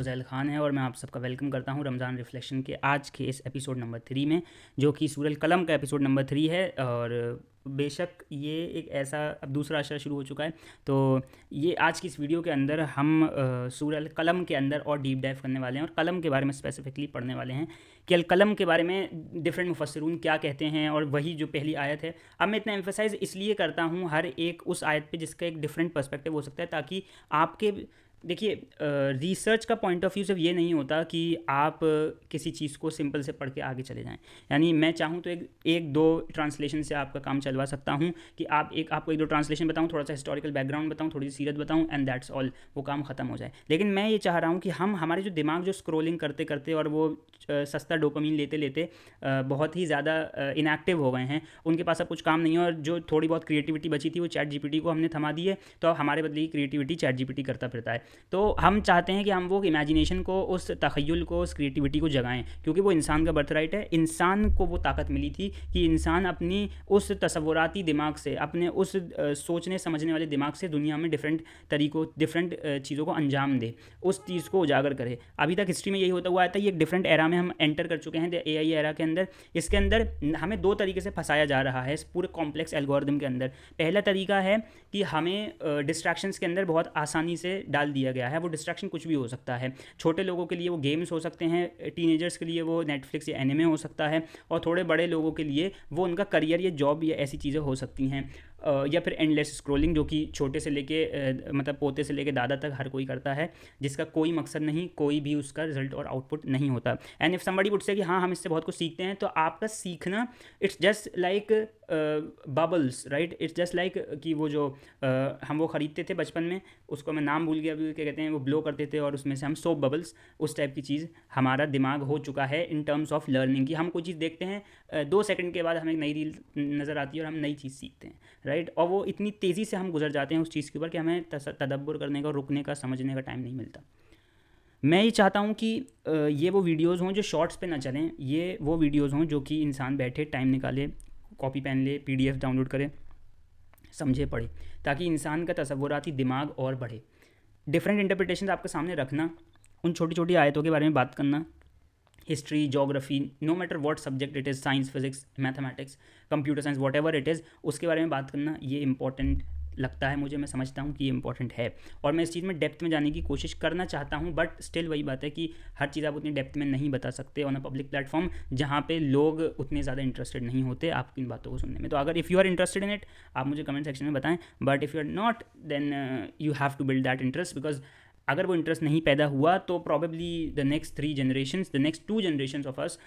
फ़ुज़ैल ख़ान है और मैं आप सबका वेलकम करता हूं रमज़ान रिफ्लेक्शन के आज के इस एपिसोड नंबर 3 में, जो कि सूरह कलम का एपिसोड नंबर 3 है। और बेशक ये एक ऐसा अब दूसरा अशरा शुरू हो चुका है, तो ये आज की इस वीडियो के अंदर हम सूरह कलम के अंदर और डीप डाइव करने वाले हैं और कलम के बारे में स्पेसिफिकली पढ़ने वाले हैं कि अल कलम के बारे में डिफरेंट मुफस्सिरून क्या कहते हैं। और वही जो पहली आयत है, अब मैं इतना एम्फेसाइज़ इसलिए करता हूँ हर एक उस आयत पे जिसका एक डिफरेंट पर्सपेक्टिव हो सकता है, ताकि आपके देखिए रिसर्च का पॉइंट ऑफ व्यू सिर्फ ये नहीं होता कि आप किसी चीज़ को सिंपल से पढ़ के आगे चले जाएं। यानी मैं चाहूँ तो एक दो ट्रांसलेशन से आपका काम चलवा सकता हूँ कि आपको एक दो ट्रांसलेशन बताऊँ, थोड़ा सा हिस्टोरिकल बैकग्राउंड बताऊँ, थोड़ी सी सीरत बताऊँ, एंड दैट्स ऑल, वो काम ख़त्म हो जाए। लेकिन मैं ये चाह रहा हूँ कि हमारे जो दिमाग जो स्क्रोलिंग करते करते और वो सस्ता डोपामीन लेते लेते बहुत ही ज़्यादा इनएक्टिव हो गए हैं, उनके पास अब कुछ काम नहीं है, और जो थोड़ी बहुत क्रिएटिविटी बची थी वो चैट जीपीटी को हमने थमा दी है, तो अब हमारे बदले की क्रिएटिविटी चैट जीपीटी करता फिरता है। तो हम चाहते हैं कि हम वो इमेजिनेशन को, उस तख़य्युल को, उस क्रिएटिविटी को जगाएं, क्योंकि वो इंसान का बर्थ राइट है। इंसान को वो ताकत मिली थी कि इंसान अपनी उस तसव्वुराती दिमाग से, अपने उस सोचने समझने वाले दिमाग से दुनिया में डिफरेंट तरीक़ों, डिफरेंट चीज़ों को अंजाम दे, उस चीज़ को उजागर करे। अभी तक हिस्ट्री में यही होता हुआ आता है। ये एक डिफरेंट एरा में हम एंटर कर चुके हैं, एआई एरा के अंदर। इसके अंदर हमें दो तरीके से फंसाया जा रहा है इस पूरे कॉम्प्लेक्स एल्गोरिदम के अंदर। पहला तरीका है कि हमें डिस्ट्रैक्शंस के अंदर बहुत आसानी से डाल दिया गया है। वो डिस्ट्रैक्शन कुछ भी हो सकता है। छोटे लोगों के लिए वो गेम्स हो सकते हैं, टीनेजर्स के लिए वो नेटफ्लिक्स या एनिमे हो सकता है, और थोड़े बड़े लोगों के लिए वो उनका करियर या जॉब या ऐसी चीज़ें हो सकती हैं। या फिर एंडलेस स्क्रोलिंग, जो कि छोटे से लेके मतलब पोते से लेके दादा तक हर कोई करता है, जिसका कोई मकसद नहीं, कोई भी उसका रिजल्ट और आउटपुट नहीं होता। And if somebody would say कि हाँ हम इससे बहुत कुछ सीखते हैं, तो आपका सीखना it's just like bubbles, right. It's just like कि वो जो हम वो ख़रीदते थे बचपन में, उसको मैं नाम भूल गया अभी, क्या कहते हैं, वो ब्लो करते थे और उसमें से हम सोप बबल्स, उस टाइप की चीज़ हमारा दिमाग हो चुका है इन टर्म्स ऑफ लर्निंग। कि हम कोई चीज़ देखते हैं, 2 सेकंड के बाद हमें एक नई रील नज़र आती है और हम नई चीज़ सीखते हैं, राइट। और वो इतनी तेज़ी से हम गुजर जाते हैं उस चीज़ के ऊपर कि हमें तदब्बर करने का, रुकने का, समझने का टाइम नहीं मिलता। मैं ये चाहता हूँ कि ये वो वीडियोज़ हों जो शॉर्ट्स पे ना चलें, ये वो वीडियोज़ हों जो कि इंसान बैठे टाइम निकाले, कॉपी पेन ले, पीडीएफ डाउनलोड करे, समझे, पढ़े, ताकि इंसान का तसव्वुराती दिमाग और बढ़े। डिफरेंट इंटरप्रिटेशन आपके सामने रखना, उन छोटी छोटी आयतों के बारे में बात करना, history, geography, no matter what subject it is, science, physics, mathematics, computer science, whatever it is, उसके बारे में बात करना, ये इंपॉर्टेंट लगता है मुझे। मैं समझता हूँ कि ये इंपॉर्टेंट है, और मैं इस चीज़ में डेप्थ में जाने की कोशिश करना चाहता हूँ। बट स्टिल वही बात है कि हर चीज़ आप उतनी डेप्थ में नहीं बता सकते ऑन अ पब्लिक प्लेटफॉर्म, जहाँ पे लोग उतने ज़्यादा इंटरेस्टेड नहीं होते आपकी इन बातों को सुनने में। तो अगर if you are interested in it, आप मुझे कमेंट सेक्शन में बताएं। But if you are not, then you have to build that interest, because अगर वो इंटरेस्ट नहीं पैदा हुआ तो probably the next 3 generations, the next 2 generations of us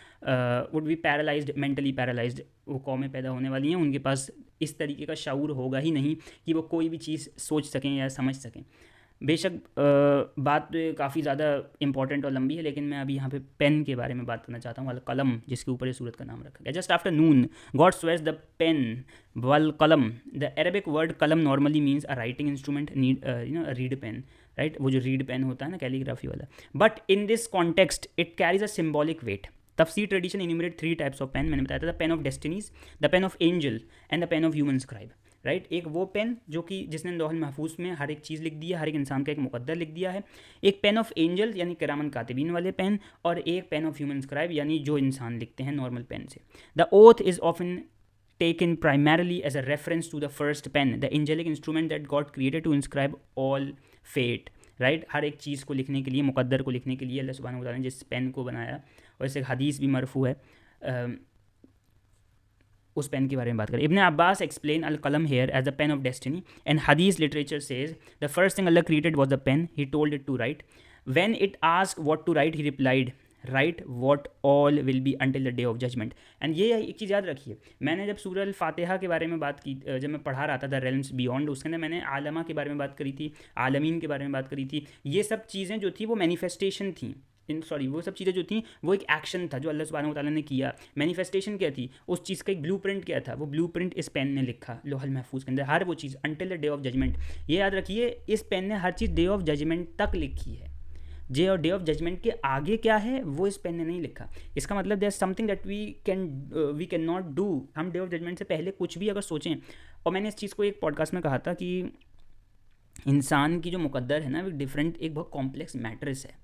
would be paralysed, mentally paralysed. वो कौमें पैदा होने वाली हैं, उनके पास इस तरीके का शऊर होगा ही नहीं कि वो कोई भी चीज़ सोच सकें या समझ सकें। बेशक बात काफ़ी ज़्यादा इंपॉर्टेंट और लंबी है, लेकिन मैं अभी यहाँ पे पेन के बारे में बात करना चाहता हूँ, अल कलम, जिसके ऊपर ये सूरत का नाम रखा गया। जस्ट आफ्टर नून गॉड स्वेयर्स द पेन वल कलम। द अरेबिक वर्ड कलम normally means a writing instrument, need reed pen, right. वो जो रीड पेन होता है ना, कैलीग्राफी वाला। But in this context it carries a symbolic weight. तफसीर tradition enumerate 3 types of pen. मैंने बताया था, the pen of destinies, the pen of angel, and the pen of human scribe, right. एक वो पेन जो कि जिसने लौहल महफूज में हर एक चीज़ लिख दी है, हर एक इंसान का एक मुकद्दर लिख दिया है। एक पेन ऑफ एंजल यानी किरामन कातिबीन वाले पेन, और एक पेन ऑफ ह्यूमन स्क्राइब यानी जो इंसान लिखते हैं नॉर्मल पेन से। The oath is often taken primarily as a reference to the first pen, the angelic instrument that God created to inscribe all fate, right. हर एक चीज़ को लिखने के लिए, मुकद्दर को लिखने के लिए अल्लाह सुब्हानहू व तआला ने जिस पेन को बनाया, और इसे हदीस भी मरफू है, उस पेन के बारे में बात करें। इब्न अब्बास एक्सप्लेन अल कलम here as the pen of destiny, and हदीस literature says the first thing Allah created was the pen, he told it to write. When it asked what to write, he replied write what all will be until the day of judgement. And ये एक चीज़ याद रखिए, मैंने जब सूरह फातिहा के बारे में बात की, जब मैं पढ़ा रहा था द रेल्म्स बियॉन्ड, उसके अंदर मैंने आलमा के बारे में बात करी थी, आलमीन के बारे में बात करी थी। ये सब चीज़ें जो थी वो मैनिफेस्टेशन थी, वो सब चीज़ें जो थी वो एक एक्शन था जो अल्लाह सुब्हानहू व तआला ने किया। मैनिफेस्टेशन क्या थी, उस चीज़ का एक ब्लूप्रिंट क्या था, वो ब्लूप्रिंट इस पेन ने लिखा लोहल महफूज के अंदर, हर वो चीज़ until the day of judgement. ये याद रखिए, इस पेन ने हर चीज़ डे ऑफ जजमेंट तक लिखी है। डे ऑफ जजमेंट के आगे क्या है वो इस पेन ने नहीं लिखा। इसका मतलब there something that we can not do. हम डे ऑफ जजमेंट से पहले कुछ भी अगर सोचें, और मैंने इस चीज़ को एक पॉडकास्ट में कहा था कि इंसान की जो मुकद्दर है ना, वो डिफरेंट, एक बहुत कॉम्प्लेक्स मैट्रिक्स है।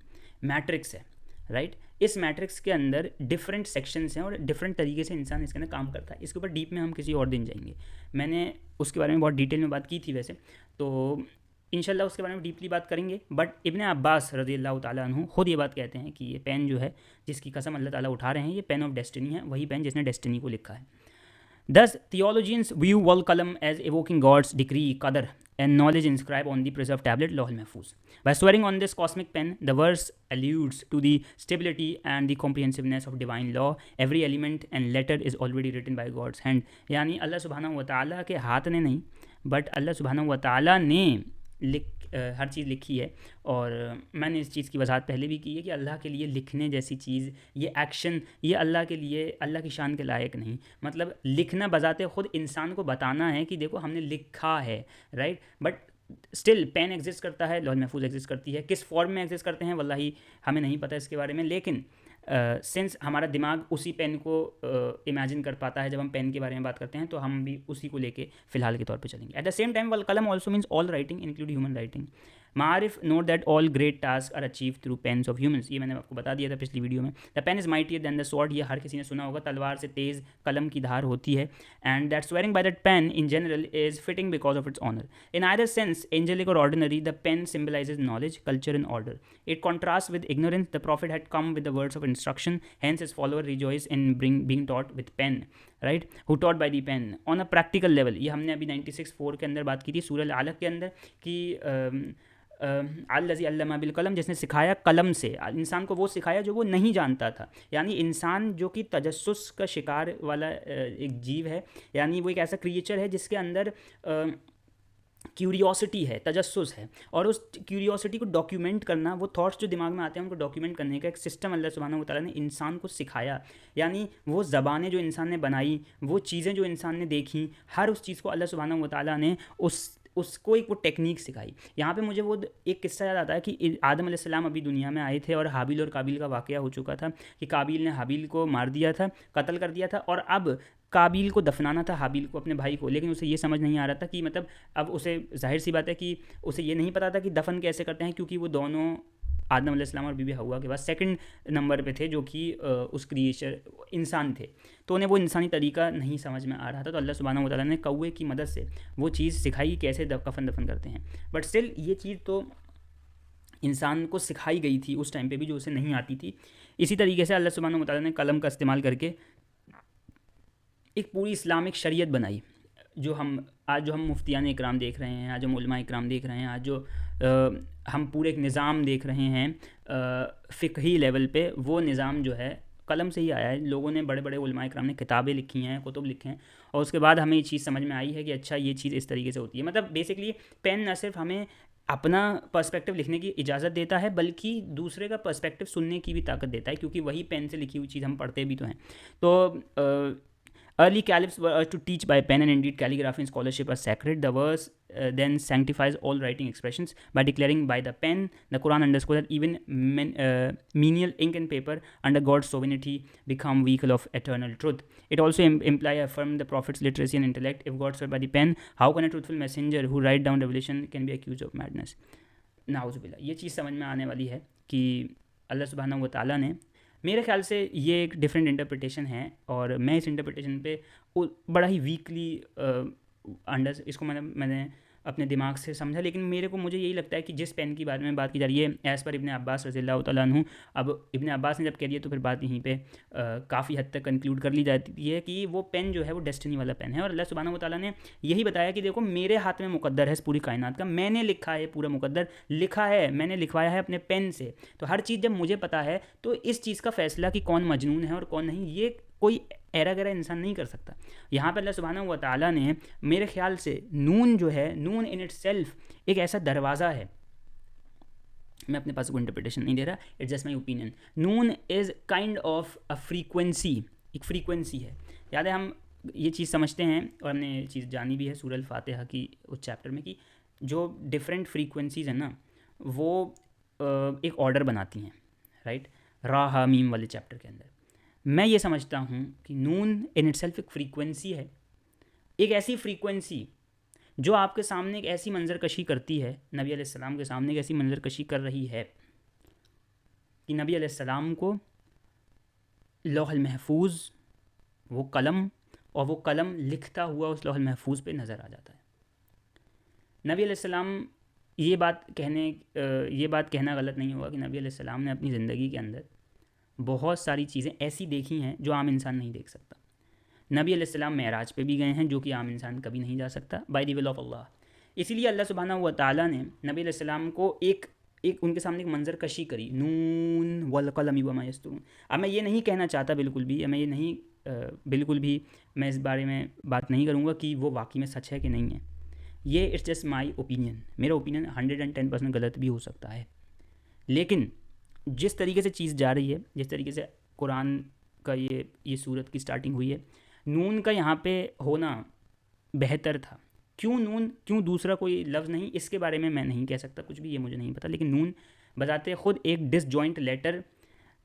मैट्रिक्स है, राइट। इस मैट्रिक्स के अंदर डिफरेंट सेक्शंस हैं और डिफरेंट तरीके से इंसान इसके अंदर काम करता है। इसके ऊपर डीप में हम किसी और दिन जाएंगे, मैंने उसके बारे में बहुत डिटेल में बात की थी वैसे, तो इंशाल्लाह उसके बारे में डीपली बात करेंगे। बट इब्ने अब्बास रज़ी अल्लाह ताला अन्हु खुद ये बात कहते हैं कि ये पेन जो है जिसकी कसम अल्लाह ताला उठा रहे हैं, ये पेन ऑफ डेस्टिनी है, वही पेन जिसने डेस्टिनी को लिखा है। Thus, theologians view wal qalam as evoking God's decree, qadar, and knowledge inscribed on the preserved tablet, Lawh al-Mahfuz. By swearing on this cosmic pen, the verse alludes to the stability and the comprehensiveness of divine law. Every element and letter is already written by God's hand. यानी अल्लाह सुब्हानहू व तआला के हाथ ने नहीं, but अल्लाह सुब्हानहू व तआला ने हर चीज़ लिखी है। और मैंने इस चीज़ की वजाहत पहले भी की है कि अल्लाह के लिए लिखने जैसी चीज़, ये एक्शन, ये अल्लाह के लिए, अल्लाह की शान के लायक नहीं। मतलब लिखना बजाते खुद इंसान को बताना है कि देखो हमने लिखा है, right. But still pen exist करता है, लौह महफूज एग्जिस्ट करती है। किस फॉर्म में एग्जिस्ट करते हैं वल्लाही हमें नहीं पता इसके बारे में, लेकिन सिंस हमारा दिमाग उसी पेन को इमेजिन कर पाता है जब हम पेन के बारे में बात करते हैं, तो हम भी उसी को लेके फ़िलहाल के तौर पे चलेंगे। एट द सेम टाइम वल कलम also means all writing include human writing. मारिफ note that all great task are achieve through pens of humans, ये मैंने आपको बता दिया था पिछली वीडियो में। The pen is mightier than the sword, ये हर किसी ने सुना होगा, तलवार से तेज़ कलम की धार होती है। And that swearing by that pen in general is fitting because of its honour. In either sense angelic और ordinary, the pen symbolises knowledge, culture and order. It contrast with ignorance. The prophet had come with the words of instruction, hence his follower rejoice in being taught with pen, right. Who taught by the pen on a practical level. ये हमने अभी 96.4 के अंदर बात की थी सूरह अल-अलक़ के अंदर कि अल्लज़ी अल्लमा बिल कलम, जिसने सिखाया कलम से। इंसान को वो सिखाया जो वो नहीं जानता था। यानी इंसान जो कि तजस्सुस का शिकार वाला एक जीव है, यानी वो एक ऐसा क्रिएचर है जिसके अंदर क्यूरियोसिटी है, तजस्सुस है, और उस क्यूरियोसिटी को डॉक्यूमेंट करना, वो थॉट्स जो दिमाग में आते हैं उनको डॉक्यूमेंट करने का एक सिस्टम अल्लाह सुब्हानहू व तआला ने इंसान को सिखाया। यानी वो ज़बानें जो इंसान ने बनाई, वो चीज़ें जो इंसान ने देखी, हर उस चीज़ को अल्लाह सुब्हानहू व तआला ने उसको एक वो टेक्निक सिखाई। यहाँ पे मुझे वो एक किस्सा याद आता है कि आदम अलैहिस्सलाम अभी दुनिया में आए थे और हाबिल और काबिल का वाक़या हो चुका था कि काबिल ने हाबिल को मार दिया था, कत्ल कर दिया था, और अब काबिल को दफनाना था हाबिल को, अपने भाई को। लेकिन उसे ये समझ नहीं आ रहा था कि मतलब अब उसे जाहिर सी बात है कि उसे ये नहीं पता था कि दफन कैसे करते हैं, क्योंकि वो दोनों आदम अलैहिस्सलाम और बीबी हव्वा के बाद सेकंड नंबर पे थे जो कि उस क्रिएचर इंसान थे, तो उन्हें वो इंसानी तरीका नहीं समझ में आ रहा था। तो अल्लाह सुब्हानहू व तआला ने कौवे की मदद से वो चीज़ सिखाई कैसे कफन दफन करते हैं। बट स्टिल ये चीज़ तो इंसान को सिखाई गई थी उस टाइम पे भी, जो उसे नहीं आती थी। इसी तरीके से अल्लाह सुब्हानहू व तआला ने कलम का इस्तेमाल करके एक पूरी इस्लामिक शरीयत बनाई। जो हम मुफ्तियान इकराम देख रहे हैं, आज हम उलमा इकराम देख रहे हैं, आज जो हम पूरे एक निज़ाम देख रहे हैं फ़िक़ही लेवल पे, वो निज़ाम जो है कलम से ही आया है। लोगों ने, बड़े बड़े उलमा इकराम ने किताबें लिखी हैं, कुतुब लिखे हैं, और उसके बाद हमें ये चीज़ समझ में आई है कि अच्छा ये चीज़ इस तरीके से होती है। मतलब बेसिकली पेन न सिर्फ हमें अपना पर्सपेक्टिव लिखने की इजाज़त देता है, बल्कि दूसरे का पर्सपेक्टिव सुनने की भी ताकत देता है, क्योंकि वही पेन से लिखी हुई चीज़ हम पढ़ते भी तो हैं। तो early caliphs were urged to teach by pen, and indeed calligraphy and scholarship are sacred. The verse then sanctifies all writing expressions by declaring by the pen. The Quran underscores that even menial ink and paper under God's sovereignty become vehicle of eternal truth. It also affirm the prophet's literacy and intellect. If God swear by the pen, how can a truthful messenger who write down revelation can be accused of madness? नाउज़ुबिल्लाह। ये चीज़ समझ में आने वाली है कि अल्लाह सुब्हानहू व तआला ने, मेरे ख्याल से ये एक डिफरेंट इंटरप्रिटेशन है, और मैं इस इंटरप्रिटेशन पे बड़ा ही वीकली इसको मैंने अपने दिमाग से समझा। लेकिन मुझे यही लगता है कि जिस पेन की बारे में बात की जा रही है, एज़ पर इब्ने अब्बास रज़ियल्लाहु तआला अन्हु, अब इब्ने अब्बास ने जब कह दिया तो फिर बात यहीं पे काफ़ी हद तक कंक्लूड कर ली जाती है कि वो पेन जो है वो डेस्टिनी वाला पेन है। और अल्लाह सुब्हानहू व तआला ने यही बताया कि देखो मेरे हाथ में मुकद्दर है इस पूरी कायनात का, मैंने लिखा है, पूरा मुकद्दर लिखा है, मैंने लिखवाया है अपने पेन से। तो हर चीज़ जब मुझे पता है, तो इस चीज़ का फ़ैसला कि कौन मजनून है और कौन नहीं, ये कोई एरा गैरा इंसान नहीं कर सकता। यहाँ पर अल्लाह सुब्हानहू व तआला ने, मेरे ख्याल से नून जो है, नून इन इट सेल्फ एक ऐसा दरवाज़ा है, मैं अपने पास कोई इंटरप्रिटेशन नहीं दे रहा, it's just my opinion. Noon is kind of a frequency, एक फ्रीक्वेंसी है। याद है हम ये चीज़ समझते हैं, और हमने ये चीज़ जानी भी है सूरह अल फातिहा की उस चैप्टर में, कि जो डिफरेंट फ्रीक्वेंसीज़ हैं ना, वो एक ऑर्डर बनाती हैं, राइट। रा हा मीम वाले चैप्टर के अंदर मैं ये समझता हूँ कि नून इन इटसेल्फ एक फ्रीक्वेंसी है, एक ऐसी फ्रीक्वेंसी जो आपके सामने एक ऐसी मंजरकशी करती है, नबी अलैहिस्सलाम के सामने एक ऐसी मंजरकशी कर रही है कि नबी अलैहिस्सलाम को लौहल महफूज वो कलम और वो कलम लिखता हुआ उस लौहल महफूज पे नज़र आ जाता है। नबी अलैहिस्सलाम ये बात कहना गलत नहीं होगा कि नबी अलैहिस्सलाम ने अपनी ज़िंदगी के अंदर बहुत सारी चीज़ें ऐसी देखी हैं जो आम इंसान नहीं देख सकता। नबी अलैहिस्सलाम मेराज पे भी गए हैं, जो कि आम इंसान कभी नहीं जा सकता, बाय द विल ऑफ अल्लाह। इसीलिए अल्लाह सुब्हानहू व तआला ने नबी अलैहिस्सलाम को एक उनके सामने एक मंजर कशी करी, नून वल कलम वमा यस्तुरून। अब मैं ये नहीं कहना चाहता बिल्कुल भी, मैं ये नहीं बिल्कुल भी मैं इस बारे में बात नहीं करूँगा कि वो वाकई में सच है कि नहीं है। ये इट्स जस्ट माई ओपिनियन, मेरा ओपिनियन 110% गलत भी हो सकता है। लेकिन जिस तरीके से चीज़ जा रही है, जिस तरीके से कुरान का ये सूरत की स्टार्टिंग हुई है, नून का यहाँ पे होना बेहतर था। क्यों दूसरा कोई लफ्ज़ नहीं, इसके बारे में मैं नहीं कह सकता कुछ भी, ये मुझे नहीं पता। लेकिन नून बजाते खुद एक डिसजॉइंट लेटर,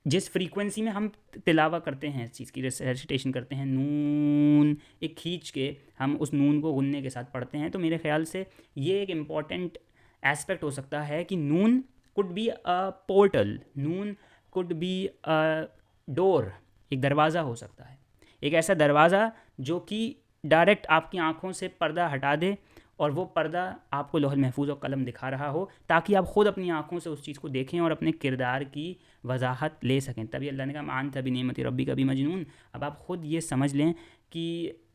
जिस फ्रीक्वेंसी में हम तिलावा करते हैं, इस चीज़ की रेसिटेशन करते हैं, नून एक खींच के हम उस नून को गुन्ने के साथ पढ़ते हैं, तो मेरे ख्याल से ये एक इम्पॉर्टेंट एस्पेक्ट हो सकता है कि नून कुड बी अ पोर्टल, नून कुड बी अ डोर, एक दरवाज़ा हो सकता है, एक ऐसा दरवाज़ा जो कि डायरेक्ट आपकी आँखों से पर्दा हटा दे और वो पर्दा आपको लौहल महफूज और कलम दिखा रहा हो, ताकि आप ख़ुद अपनी आँखों से उस चीज़ को देखें और अपने किरदार की वजाहत ले सकें। तभी अल्लाह ने कहा मान तभी नेमत रब्बी कभी मजनून। अब आप ख़ुद ये समझ लें कि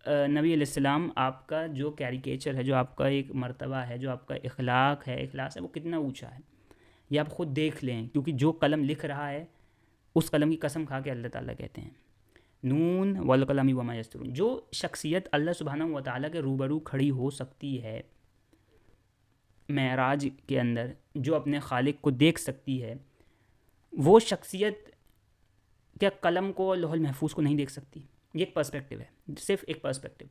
नबी अलैहिस्सलाम आपका जो कैरिकेचर है, जो आपका एक मर्तबा है, जो आपका इखलाक है, इखलास है, वो कितना ऊँचा है, ये आप ख़ुद देख लें। क्योंकि जो कलम लिख रहा है उस कलम की कसम खा के अल्लाह ताला कहते हैं नून वल कलमी वमा यस्तरून। जो शख्सियत अल्लाह सुब्हानहू व तआला के रूबरू खड़ी हो सकती है मेराज के अंदर, जो अपने खालिक को देख सकती है, वो शख्सियत क्या कलम को और लौहल महफूज को नहीं देख सकती? ये एक पर्सपेक्टिव है, सिर्फ एक पर्सपेक्टिव।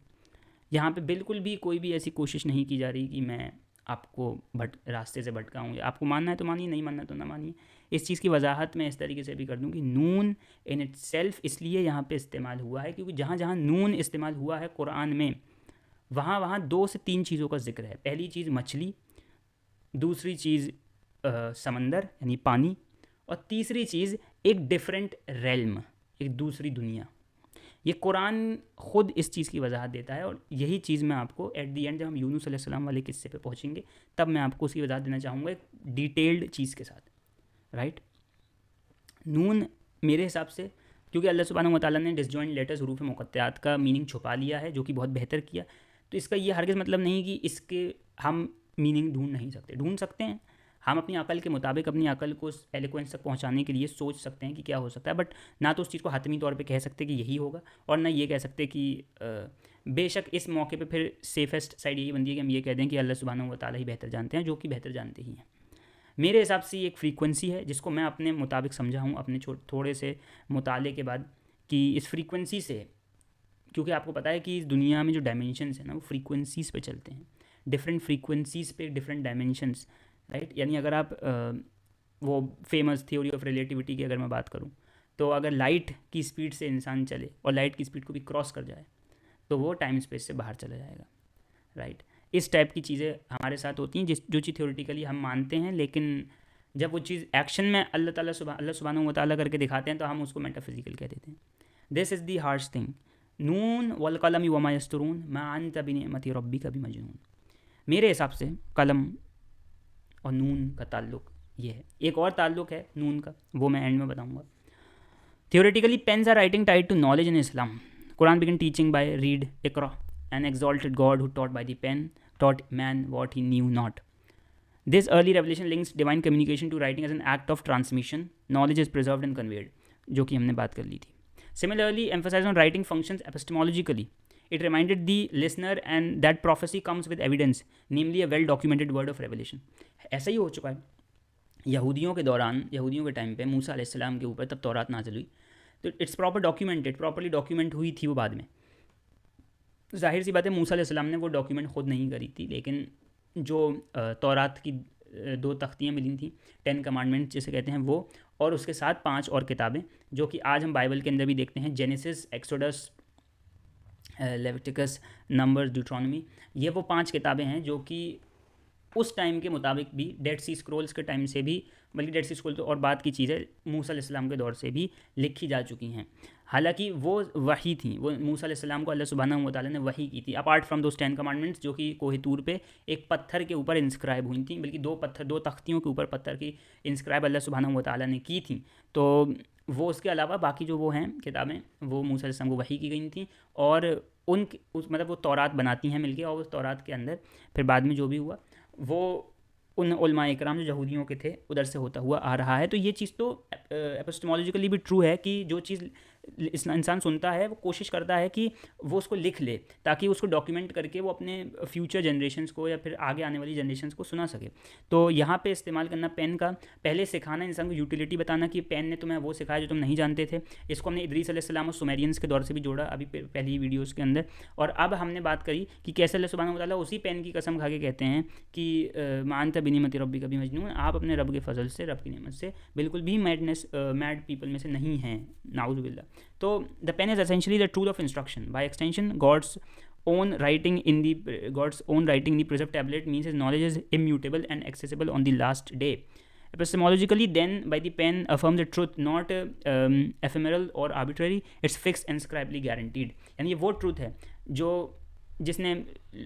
यहाँ पे बिल्कुल भी कोई भी ऐसी कोशिश नहीं की जा रही कि मैं आपको रास्ते से भटकाऊँ, या आपको मानना है तो मानिए, नहीं मानना तो ना मानिए। इस चीज़ की वजाहत मैं इस तरीके से भी कर दूँ कि नून इन इट सेल्फ इसलिए यहाँ पे इस्तेमाल हुआ है क्योंकि जहाँ जहाँ नून इस्तेमाल हुआ है कुरान में, वहाँ वहाँ 2 से 3 चीज़ों का जिक्र है। पहली चीज़ मछली, दूसरी चीज़ समंदर यानी पानी, और तीसरी चीज़ एक डिफरेंट रेल्म, एक दूसरी दुनिया। ये कुरान ख़ुद इस चीज़ की वजाहत देता है, और यही चीज़ मैं आपको एट दी एंड जब हम यूनुस अलैहिस्सलाम वाले किस्से पे पहुँचेंगे तब मैं आपको उसकी वजाहत देना चाहूँगा एक डिटेल्ड चीज़ के साथ, राइट। नून मेरे हिसाब से, क्योंकि अल्लाह सुब्हानहू व तआला ने डिसजॉइंट लेटर्स हरूफ मुक़त्तआत का मीनिंग छुपा लिया है, जो कि बहुत बेहतर किया, तो इसका ये हरगिज़ मतलब नहीं कि इसके हम मीनिंग ढूंढ सकते हैं। हम अपनी अकल के मुताबिक अपनी अकल को एलोक्वेंस तक पहुंचाने के लिए सोच सकते हैं कि क्या हो सकता है, बट ना तो उस चीज़ को हतमी तौर पे कह सकते कि यही होगा, और ना ये कह सकते कि बेशक इस मौके पे फिर सेफेस्ट साइड यही बनती है कि हम ये कह दें कि अल्लाह सुब्हानहू व तआला ही बेहतर जानते हैं, जो कि बेहतर जानते ही हैं। मेरे हिसाब से ये एक फ्रीक्वेंसी है जिसको मैं अपने मुताबिक समझा हूँ अपने थोड़े से मुताले के बाद, कि इस फ्रीक्वेंसी से, क्योंकि आपको पता है कि इस दुनिया में जो डायमेंशंस हैं ना वो फ्रीक्वेंसीज़ पे चलते हैं, डिफरेंट फ्रीक्वेंसीज़ पे डिफरेंट डायमेंशंस, राइट। यानी अगर आप वो फेमस थ्योरी ऑफ रिलेटिविटी की अगर मैं बात करूँ, तो अगर लाइट की स्पीड से इंसान चले और लाइट की स्पीड को भी क्रॉस कर जाए तो वो टाइम स्पेस से बाहर चला जाएगा, राइट। इस टाइप की चीज़ें हमारे साथ होती हैं जो चीज़ थ्योरेटिकली हम मानते हैं, लेकिन जब वो चीज़ एक्शन में अल्लाह सुब्हानहू व तआला करके दिखाते हैं तो हम उसको मेटाफिजिकल कह देते हैं। This is the harsh thing. नून वल कलमी वमा यस्तुरून मा अंत बिनिअमति रब्बिका बिमजनून। मेरे हिसाब से कलम और नून का ताल्लुक़ ये है। एक और ताल्लुक़ है नून का, वो मैं एंड में बताऊँगा। Theoretically, pens are writing tied to knowledge in Islam. Quran began teaching by read, Iqra, an exalted God who taught by the pen, taught man what he knew not. This early revelation links divine communication to writing as an act of transmission. Knowledge is preserved and conveyed, जो कि हमने बात कर ली थी. Similarly, emphasis on writing functions epistemologically. It reminded the listener and that prophecy comes with evidence, namely a well-documented word of revelation. ऐसा ही हो चुका है यहूदियों के दौरान, यहूदियों के टाइम पे मूसा अलैहिस्सलाम के ऊपर तब तौरात नाज़िल हुई, तो इट्स प्रॉपर्ली डॉक्यूमेंट हुई थी वो बाद में। जाहिर सी बात है मूसा अलैहिस्सलाम ने वो डॉक्यूमेंट ख़ुद नहीं करी थी, लेकिन जो तौरात की 2 तख्तियाँ मिली थी, 10 कमांडमेंट्स जिसे कहते हैं वो, और उसके साथ 5 और किताबें जो कि आज हम बाइबल के अंदर भी देखते हैं, genesis, exodus, Leviticus, numbers, Deuteronomy. ये वो 5 किताबें हैं जो कि उस टाइम के मुताबिक भी डेड सी स्क्रॉल्स के टाइम से भी, बल्कि डेड सी स्क्रॉल तो और बात की चीज़ है, मूसा अलैहिस्सलाम के दौर से भी लिखी जा चुकी हैं। हालांकि वो वही थी, वो मूसा अलैहिस्सलाम को अल्लाह सुब्हानहू व तआला ने वही की थी, अपार्ट फ्रॉम दोस 10 कमांडमेंट्स जो कि कोह तूर पे एक पत्थर के ऊपर इंस्क्राइब हुई थी, बल्कि दो तख्तियों के ऊपर पत्थर की इंस्क्राइब अल्लाह सुब्हानहू व तआला ने की थी। तो वो उसके अलावा बाकी जो वो हैं किताबें, वो मूसा अलैहिस्सलाम को वही की गई थी, और मतलब वो तौरात बनाती हैं मिलके, और उस तौरात के अंदर फिर बाद में जो भी हुआ वो उन उलमाए इकराम जो यहूदियों के थे उधर से होता हुआ आ रहा है। तो ये चीज़ तो एपिस्टेमोलॉजिकली भी ट्रू है कि जो चीज़ इंसान सुनता है वो कोशिश करता है कि वो उसको लिख ले, ताकि उसको डॉक्यूमेंट करके वो अपने फ्यूचर जनरेशंस को या फिर आगे आने वाली जनरेशंस को सुना सके। तो यहाँ पे इस्तेमाल करना पेन का, पहले सिखाना इंसान को यूटिलिटी बताना कि पेन ने तुम्हें वो सिखाया जो तुम नहीं जानते थे। इसको हमने इदरीस अलैहिस्सलाम और सुमेरियंस के दौर से भी जोड़ा अभी पहली वीडियोज़ के अंदर। और अब हमने बात करी कि कैसे अल्लाह सुब्हानहू व तआला उसी पेन की कसम खा के कहते हैं कि मानता बिनिमति रब्बिका भी मजनून, आप अपने रब के फजल से, रब की नेमत से बिल्कुल भी मैड पीपल में से नहीं हैं, नाउज़ु बिल्लाह। तो the pen is essentially the truth of instruction, by extension God's own writing in the preserved tablet means his knowledge is immutable and accessible on the last day. Epistemologically, then, by the pen affirms the truth, not ephemeral or arbitrary, it's fixed and scribally guaranteed. यानी ये वो truth है जो जिसने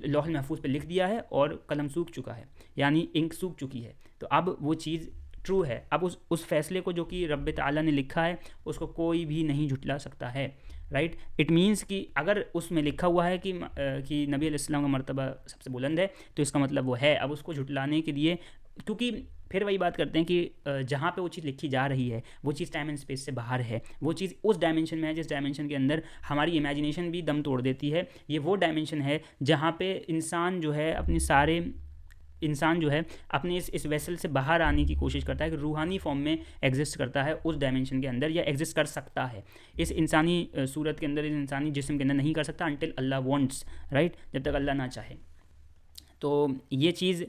लौह महफूज पे लिख दिया है और कलम सूख चुका है, यानी इंक सूख चुकी है, तो अब वो चीज़ ट्रू है। अब उस फैसले को जो कि रब ताला ने लिखा है उसको कोई भी नहीं झुटला सकता है, राइट। इट मीन्स कि अगर उसमें लिखा हुआ है कि नबी अलैहिस्सलाम का मर्तबा सबसे बुलंद है, तो इसका मतलब वो है। अब उसको झुटलाने के लिए, क्योंकि फिर वही बात करते हैं कि जहाँ पे वो चीज़ लिखी जा रही है वो चीज़ टाइम एंड स्पेस से बाहर है, वो चीज़ उस डायमेंशन में है जिस डायमेंशन के अंदर हमारी इमेजिनेशन भी दम तोड़ देती है। ये वो डायमेंशन है जहाँ पे इंसान जो है अपने इस वेसल से बाहर आने की कोशिश करता है, कि रूहानी फॉर्म में एग्जिस्ट करता है उस डायमेंशन के अंदर, या एग्जिस्ट कर सकता है इस इंसानी सूरत के अंदर, इस इंसानी जिस्म के अंदर नहीं कर सकता अनटिल अल्लाह वांट्स, राइट, जब तक अल्लाह ना चाहे। तो ये चीज़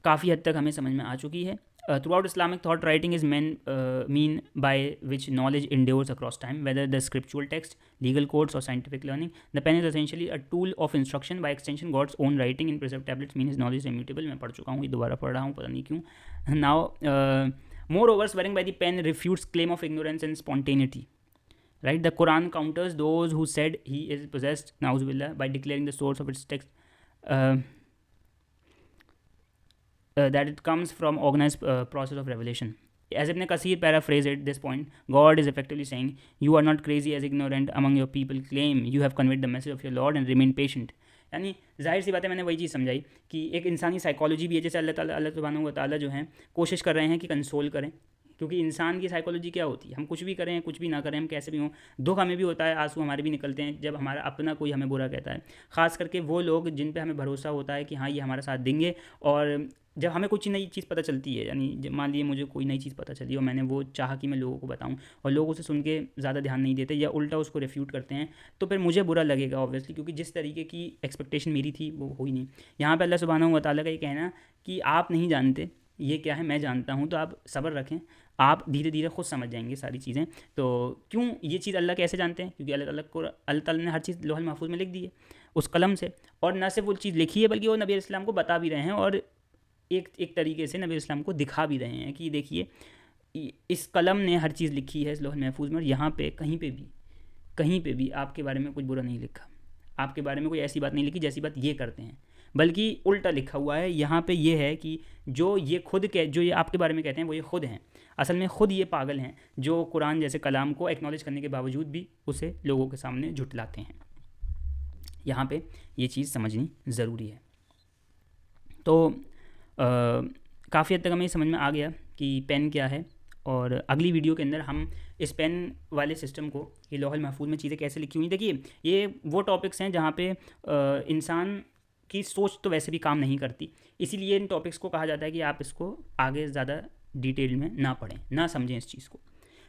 काफ़ी हद तक हमें समझ में आ चुकी है। Throughout Islamic thought, writing is mean by which knowledge endures across time, whether the scriptural text, legal codes, or scientific learning. The pen is essentially a tool of instruction. By extension, God's own writing in preserved tablets means his knowledge is immutable. मैं पढ़ चुका हूँ, ये दोबारा पढ़ रहा हूँ, पता नहीं क्यों. Now, moreover, swearing by the pen refutes claim of ignorance and spontaneity. Right? The Quran counters those who said he is possessed, na'udhu billah, by declaring the source of its text. That it comes from organized process of revelation. As Ibn Kathir paraphrased at this point, God is effectively saying, you are not crazy as ignorant among your people claim. You have conveyed the message of your Lord and remain patient. यानी जाहिर सी बात है, मैंने वही चीज़ समझाई कि एक इंसानी साइकोलॉजी भी है, जैसे अल्लाह सुब्हानहू व तआला जो हैं कोशिश कर रहे हैं कि कंसोल करें, क्योंकि इंसान की साइकोलॉजी क्या होती है, हम कुछ भी करें कुछ भी ना करें, हम कैसे भी हों, दुख हमें भी होता है, आंसू हमारे भी निकलते हैं जब हमारा अपना कोई हमें बुरा कहता है, ख़ास करके वो लोग जिन पे हमें भरोसा होता है कि हाँ ये हमारा साथ देंगे। और जब हमें कुछ नई चीज़ पता चलती है, यानी मान लीजिए मुझे कोई नई चीज़ पता चली और मैंने वो चाहा कि मैं लोगों को बताऊं, और लोग उसे सुन के ज़्यादा ध्यान नहीं देते या उल्टा उसको रेफ्यूट करते हैं, तो फिर मुझे बुरा लगेगा ऑब्वियसली, क्योंकि जिस तरीके की एक्सपेक्टेशन मेरी थी वो हो ही नहीं। यहाँ पर अल्लाह सुब्हानहू व तआला का ये कहना कि आप नहीं जानते ये क्या है, मैं जानता हूँ, तो आप सब्र रखें, आप धीरे धीरे खुद समझ जाएंगे सारी चीज़ें। तो क्यों ये चीज़ अल्लाह कैसे जानते हैं, क्योंकि अल्लाह ताला ने हर चीज़ लौह महफूज में लिख दी है उस कलम से, और न सिर्फ वो चीज़ लिखी है बल्कि वो नबी अलैहिस्सलाम को बता भी रहे हैं, और एक तरीके से नबी अलैहिस्सलाम को दिखा भी रहे हैं कि देखिए इस कलम ने हर चीज़ लिखी है इस लौह महफूज में, और यहाँ पे कहीं पे भी आपके बारे में कुछ बुरा नहीं लिखा, आपके बारे में कोई ऐसी बात नहीं लिखी जैसी बात ये करते हैं, बल्कि उल्टा लिखा हुआ है। यहाँ पे ये है कि जो ये आपके बारे में कहते हैं वो ये खुद हैं, असल में खुद ये पागल हैं जो कुरान जैसे कलाम को एक्नॉलेज करने के बावजूद भी उसे लोगों के सामने झुटलाते हैं। यहाँ पे ये चीज़ समझनी ज़रूरी है। तो काफ़ी हद तक हमें समझ में आ गया कि पेन क्या है, और अगली वीडियो के अंदर हम इस पेन वाले सिस्टम को, ये लौह महफूज में चीज़ें कैसे लिखी हुई, देखिए ये वो टॉपिक्स हैं जहाँ पे इंसान की सोच तो वैसे भी काम नहीं करती, इसीलिए इन टॉपिक्स को कहा जाता है कि आप इसको आगे ज़्यादा डिटेल में ना पढ़ें, ना समझें इस चीज़ को।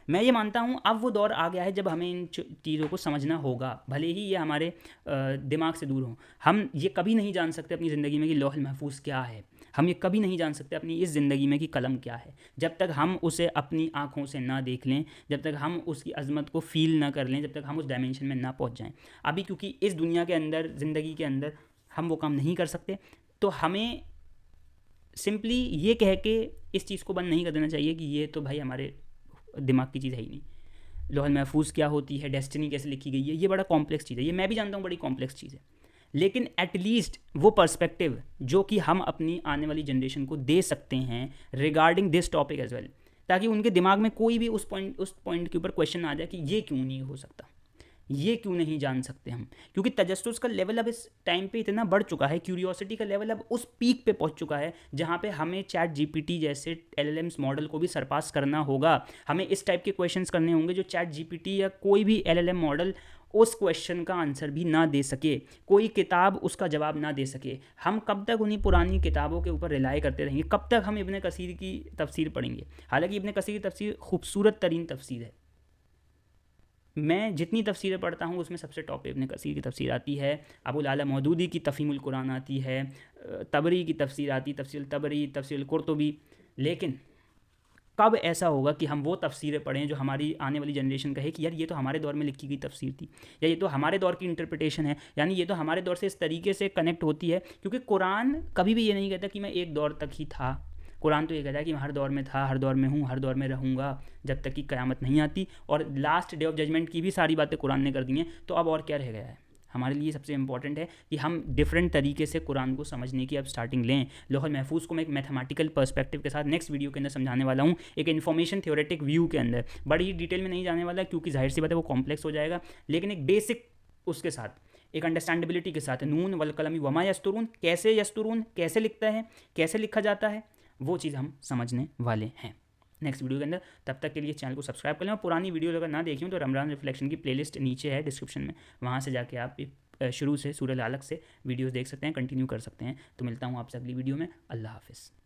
मैं ये मानता हूँ अब वो दौर आ गया है जब हमें इन चीज़ों को समझना होगा, भले ही ये हमारे दिमाग से दूर हों। हम ये कभी नहीं जान सकते अपनी ज़िंदगी में कि लौह महफूज क्या है, हम ये कभी नहीं जान सकते अपनी इस ज़िंदगी में कि कलम क्या है, जब तक हम उसे अपनी आँखों से ना देख लें, जब तक हम उसकी अज़मत को फ़ील ना कर लें, जब तक हम उस डायमेंशन में ना पहुँच जाएँ। अभी क्योंकि इस दुनिया के अंदर, ज़िंदगी के अंदर हम वो काम नहीं कर सकते, तो हमें सिंपली ये कह के इस चीज़ को बंद नहीं कर देना चाहिए कि ये तो भाई हमारे दिमाग की चीज़ है ही नहीं। लौहल महफूज क्या होती है, डेस्टिनी कैसे लिखी गई है, ये बड़ा कॉम्प्लेक्स चीज़ है, ये मैं भी जानता हूँ बड़ी कॉम्प्लेक्स चीज़ है, लेकिन एटलीस्ट वो पर्सपेक्टिव जो कि हम अपनी आने वाली जनरेशन को दे सकते हैं regarding this topic as well, ताकि उनके दिमाग में कोई भी उस पॉइंट के ऊपर क्वेश्चन आ जाए कि ये क्यों नहीं हो सकता, ये क्यों नहीं जान सकते हम। क्योंकि तजस्सुस का लेवल अब इस टाइम पे इतना बढ़ चुका है, क्यूरियोसिटी का लेवल अब उस पीक पे पहुंच चुका है जहां पे हमें चैट जीपीटी जैसे एलएलएम्स मॉडल को भी सरपास करना होगा। हमें इस टाइप के क्वेश्चंस करने होंगे जो चैट जीपीटी या कोई भी एलएलएम मॉडल उस क्वेश्चन का आंसर भी ना दे सके, कोई किताब उसका जवाब ना दे सके। हम कब तक उन्हीं पुरानी किताबों के ऊपर रिलाई करते रहेंगे, कब तक हम इब्न कसीर की तफसीर पढ़ेंगे। हालांकि इब्न कसीर की तफसीर खूबसूरत तरीन तफसीर है, मैं जितनी तफसीरें पढ़ता हूँ उसमें सबसे टॉप पे इब्न कसीर की तफसीर आती है, अबुल आला मौदूदी की तफ़हीमुल कुरान आती है, तबरी की तफसीर आती है, तफसीर तबरी, तफसीर कुर्तुबी। लेकिन कब ऐसा होगा कि हम वो तफसीरें पढ़ें जो हमारी आने वाली जनरेशन कहे कि यार ये तो हमारे दौर में लिखी गई तफसीर थी, या ये तो हमारे दौर की इंटरप्रिटेशन है, यानी ये तो हमारे दौर से इस तरीके से कनेक्ट होती है। क्योंकि कुरान कभी भी ये नहीं कहता कि मैं एक दौर तक ही था, कुरान तो ये कहता है कि मैं हर दौर में था, हर दौर में हूँ, हर दौर में रहूँगा जब तक कि क़यामत नहीं आती। और लास्ट डे ऑफ जजमेंट की भी सारी बातें कुरान ने कर दी हैं, तो अब और क्या रह गया है। हमारे लिए सबसे इंपॉर्टेंट है कि हम डिफरेंट तरीके से कुरान को समझने की अब स्टार्टिंग लें। लौहल महफूज को मैं एक मैथमेटिकल पर्सपेक्टिव के साथ नेक्स्ट वीडियो के अंदर समझाने वाला हूँ, एक इन्फॉर्मेशन थ्योरेटिक व्यू के अंदर। बड़ी ही डिटेल में नहीं जाने वाला क्योंकि जाहिर सी बात है वो कॉम्प्लेक्स हो जाएगा, लेकिन एक बेसिक उसके साथ एक अंडरस्टैंडेबिलिटी के साथ नून वल कलमी वमा यस्तुरून, कैसे यस्तुरून कैसे लिखता है, कैसे लिखा जाता है, वो चीज़ हम समझने वाले हैं नेक्स्ट वीडियो के अंदर। तब तक के लिए चैनल को सब्सक्राइब कर लें, और पुरानी वीडियो अगर ना देखी हो तो रमज़ान रिफ्लेक्शन की प्लेलिस्ट नीचे है डिस्क्रिप्शन में, वहाँ से जाके आप शुरू से सूरह अलक से वीडियोस देख सकते हैं, कंटिन्यू कर सकते हैं। तो मिलता हूँ आपसे अगली वीडियो में। अल्लाह हाफ़िज़।